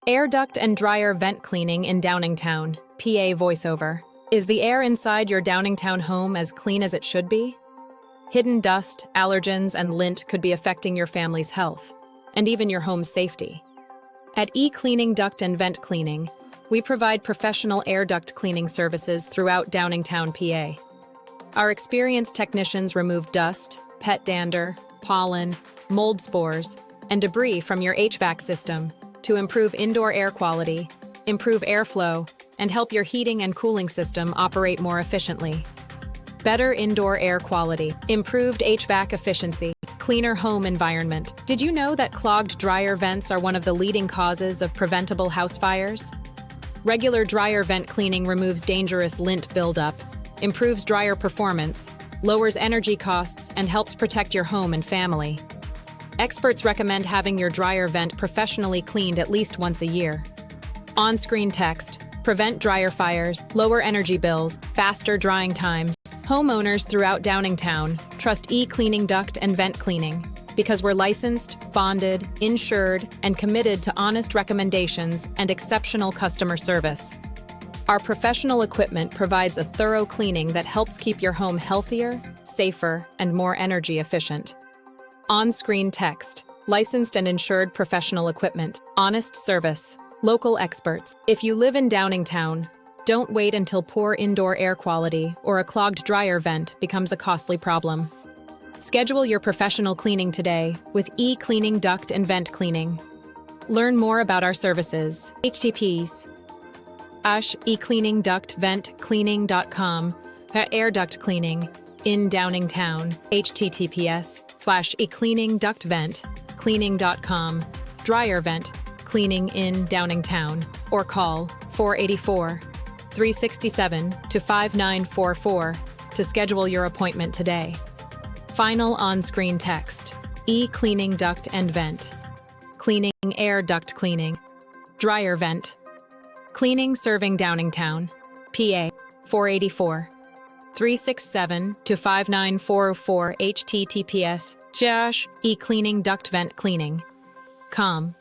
Air duct and dryer vent cleaning in Downingtown, PA voiceover. Is the air inside your Downingtown home as clean as it should be? Hidden dust, allergens, and lint could be affecting your family's health, and even your home's safety. At Cleaning Duct and Vent Cleaning, we provide professional air duct cleaning services throughout Downingtown, PA. Our experienced technicians remove dust, pet dander, pollen, mold spores, and debris from your HVAC system to improve indoor air quality, improve airflow, and help your heating and cooling system operate more efficiently. Better indoor air quality, improved HVAC efficiency, cleaner home environment. Did you know that clogged dryer vents are one of the leading causes of preventable house fires? Regular dryer vent cleaning removes dangerous lint buildup, improves dryer performance, lowers energy costs, and helps protect your home and family. Experts recommend having your dryer vent professionally cleaned at least once a year. On-screen text, prevent dryer fires, lower energy bills, faster drying times. Homeowners throughout Downingtown trust Cleaning Duct and Vent Cleaning because we're licensed, bonded, insured, and committed to honest recommendations and exceptional customer service. Our professional equipment provides a thorough cleaning that helps keep your home healthier, safer, and more energy efficient. On-screen text, licensed and insured professional equipment, honest service, local experts. If you live in Downingtown, don't wait until poor indoor air quality or a clogged dryer vent becomes a costly problem. Schedule your professional cleaning today with Cleaning Duct and Vent Cleaning. Learn more about our services. https ecleaningductventcleaning.com Air duct cleaning in Downingtown. https ecleaningductventcleaning.com Dryer vent cleaning in Downingtown, or call 484-367-5944 to schedule your appointment today. Final on-screen text, Cleaning Duct and Vent. Cleaning air duct cleaning. Dryer vent. Cleaning serving Downingtown, PA, 484-367-5944 https ecleaningductventcleaning.com